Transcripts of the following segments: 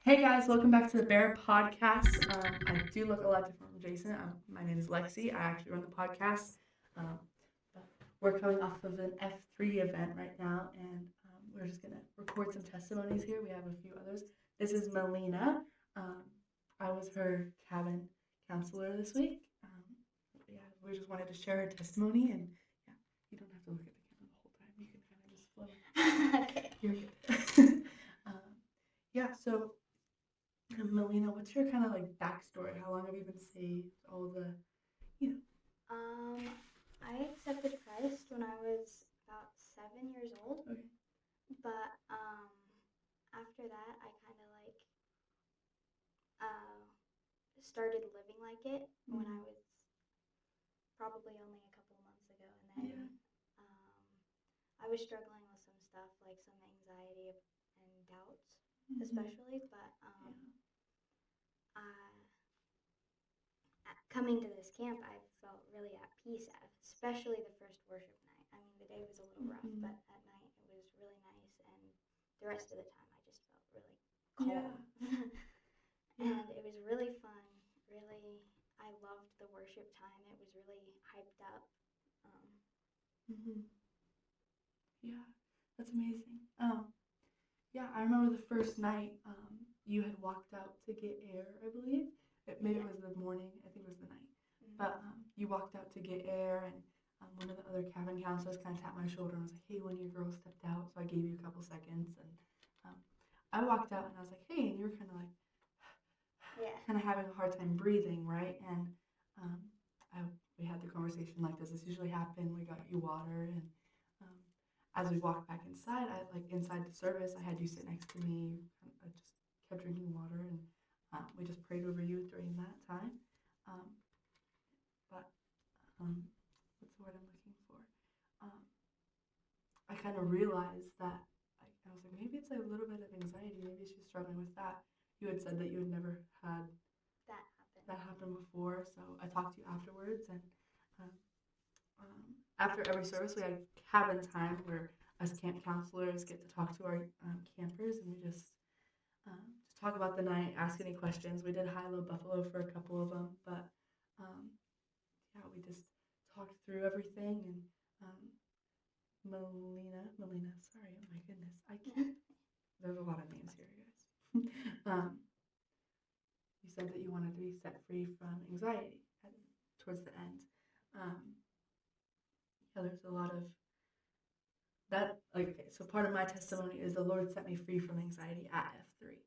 Hey guys, welcome back to the Bear Podcast. I do look a lot different from Jason. My name is Lexi. I actually run the podcast. Um, but we're coming off of an F3 event right now, and we're just going to record some testimonies here. We have a few others. This is Malena. Um, I was her cabin counselor this week. Yeah, we just wanted to share her testimony, and yeah, you don't have to look at the camera the whole time. You can kind of just flow. Okay. You're good. Yeah, so Melina, what's your kind of like backstory? How long have you been saved? All the, you know. I accepted Christ when I was about 7 years old, Okay. but after that, I kind of like uh, started living like it when I was probably only a couple months ago, and then I was struggling with some stuff like some anxiety and doubts, especially. But coming to this camp, I felt really at peace, especially the first worship night. I mean, the day was a little rough, but at night it was really nice, and the rest of the time I just felt really calm. And it was really fun. Really, I loved the worship time. It was really hyped up. Yeah, that's amazing. Yeah, I remember the first night you had walked out to get air, I believe. Maybe it was the morning, I think it was the night. But you walked out to get air, and one of the other cabin counselors kind of tapped my shoulder and was like, hey, one of your girls stepped out, so I gave you a couple seconds. And I walked out and I was like, hey, and you were kind of like, kind of having a hard time breathing, right? And we had the conversation like, does this usually happen? We got you water, and as we walked back inside, inside the service, I had you sit next to me. I just kept drinking water, and we just prayed over you during that time. But what's the word I'm looking for? I kind of realized that I was like, maybe it's a little bit of anxiety. Maybe she's struggling with that. You had said that you had never had that happen before, so I talked to you afterwards, and after every service, we had cabin time where us camp counselors get to talk to our campers, and we just talk about the night, ask any questions. We did high-low buffalo for a couple of them, but yeah, we just talked through everything. And Melina, sorry, oh my goodness, I can't. There's a lot of names here, guys. You said that you wanted to be set free from anxiety towards the end. Yeah, there's a lot of that. Like, okay, so part of my testimony is the Lord set me free from anxiety at F3,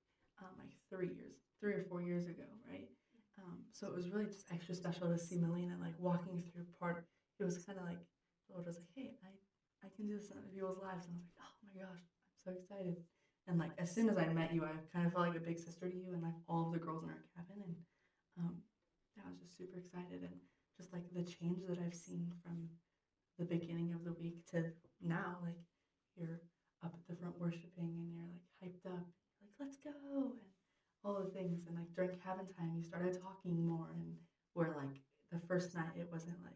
like 3 or 4 years ago, right? So it was really just extra special to see Melina like walking through part. It was kind of like the Lord was like, hey, I can do this in other people's lives, and I was like, oh my gosh, I'm so excited. And like as soon as I met you, I kind of felt like a big sister to you, and like all of the girls in our cabin, and yeah, I was just super excited, and just like the change that I've seen from the beginning of the week to now, like you're up at the front worshiping and you're like hyped up, like let's go, and all the things. And like during cabin time, you started talking more, and where like the first night it wasn't like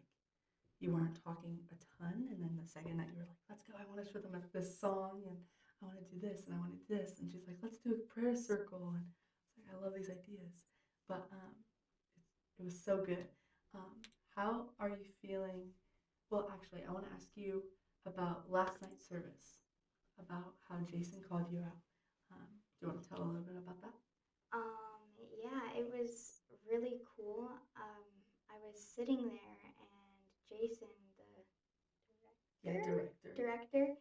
you weren't talking a ton, and then the second night you were like, let's go, I want to show them this song, and I want to do this, and I want to do this, and she's like, let's do a prayer circle, and it's like I love these ideas, but it was so good. How are you feeling? Well, actually, I want to ask you about last night's service, about how Jason called you out. Do you want to tell a little bit about that? Yeah, it was really cool. I was sitting there, and Jason, the director,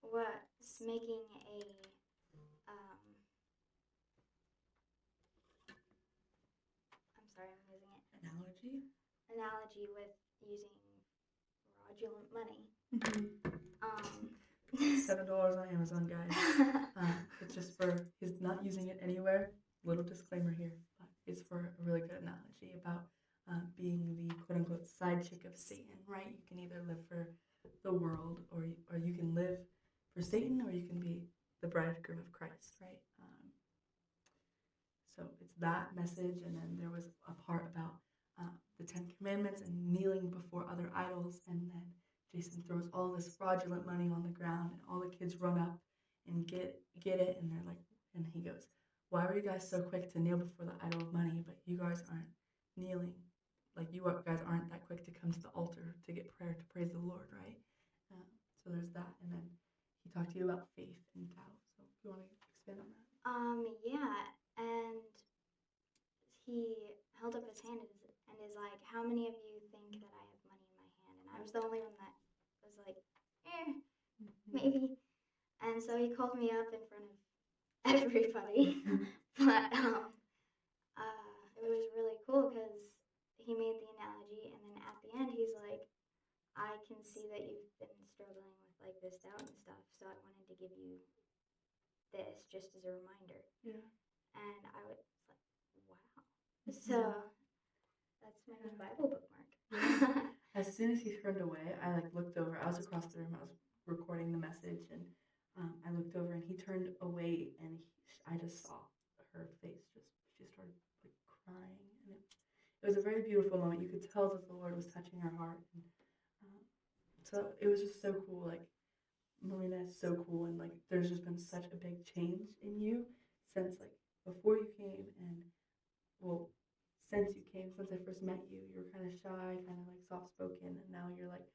was making a I'm sorry, I'm losing it. Analogy with using fraudulent money. $7 on Amazon, guys. It's just for he's not using it anywhere. Little disclaimer here, but it's for a really good analogy about being the quote unquote side chick of Satan, right? You can either live for the world, or you can live for Satan, or you can be the bridegroom of Christ, right? So it's that message, and then there was a part about the Ten Commandments and kneeling before other idols, and then Jason throws all this fraudulent money on the ground, and all the kids run up, and get it, and they're like, and he goes, why were you guys so quick to kneel before the idol of money, but you guys aren't kneeling, like you guys aren't that quick to come to the altar to get prayer to praise the Lord, right? So there's that, and then he talked to you about faith and doubt. So you want to expand on that? Yeah, and he held up his hand and is like, how many of you think that I have money in my hand? And I was the only one that was like, maybe. And so he called me up in front of everybody. But it was really cool because he made the analogy, and then at the end he's like, I can see that you've been struggling with like this doubt and stuff, so I wanted to give you this just as a reminder. Yeah. And I was like, wow. So that's my new Bible bookmark. Yeah. As soon as he turned away, I like looked over. I was across the room. I was recording the message, and I looked over, and he turned away, and I just saw her face. She started like crying, and it was a very beautiful moment. You could tell that the Lord was touching her heart, and so it was just so cool. Like Malena is so cool, and like there's just been such a big change in you since like before you came, and well, since you came, since I first met you, you were kind of shy, kind of like soft spoken, and now you're like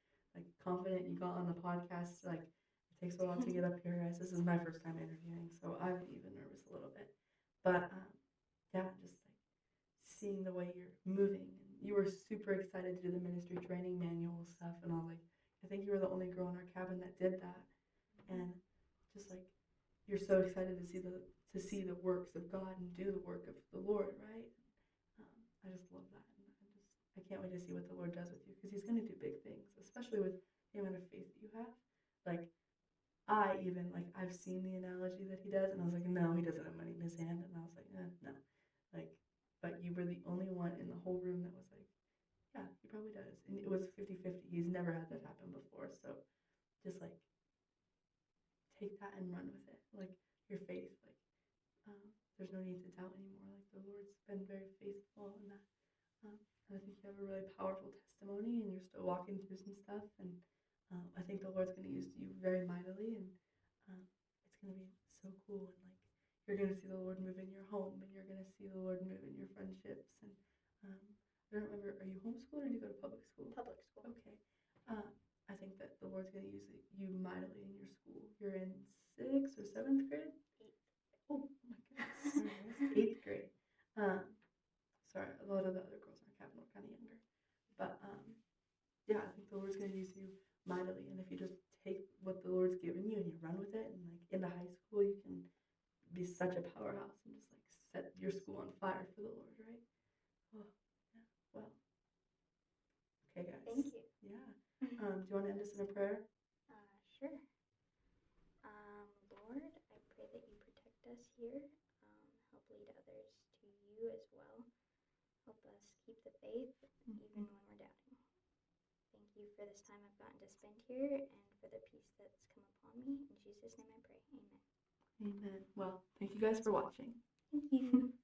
confident. You got on the podcast. Like it takes a while to get up here, guys. This is my first time interviewing, so I'm even nervous a little bit. But yeah, just like seeing the way you're moving, and you were super excited to do the ministry training manual stuff, and I was like, I think you were the only girl in our cabin that did that, and just like you're so excited to see the works of God and do the work of the Lord, right? I just love that, and I can't wait to see what the Lord does with you, because He's going to do big things, especially with the amount of faith that you have. Like I've seen the analogy that He does, and I was like, no, He doesn't have money in His hand, and I was like, no, like, but you were the only one in the whole room that was like, yeah, He probably does, and it was 50-50. He's never had that happen before, so just like take that and run with it, like your faith, like there's no need to doubt anymore. Like the Lord's been very faithful in that. And I think you have a really powerful testimony, and you're still walking through some stuff. And I think the Lord's going to use you very mightily, and it's going to be so cool. And like you're going to see the Lord move in your home, and you're going to see the Lord move in your friendships. And I don't remember, are you homeschooled or do you go to public school? Public school. Okay. I think that the Lord's going to use you mightily in your school. You're in 6th or 7th grade? 8th. Oh my goodness. Sorry, 8th grade. Sorry, a lot of the other girls in our cabin were kind of younger. But yeah, I think the Lord's going to use you mightily. And if you just take what the Lord's given you and you run with it, and like into high school, you can be such a powerhouse and just like set your school on fire for the Lord, right? Oh, yeah. Well, okay, guys. Thank you. Yeah. Do you want to end us in a prayer? Sure. Lord, I pray that you protect us here. Help lead others to you as well. Help us keep the faith even when we're doubting. Thank you for this time I've gotten to spend here and for the peace that's come upon me. In Jesus' name I pray. Amen. Amen. Well, thank you guys for watching. Thank you.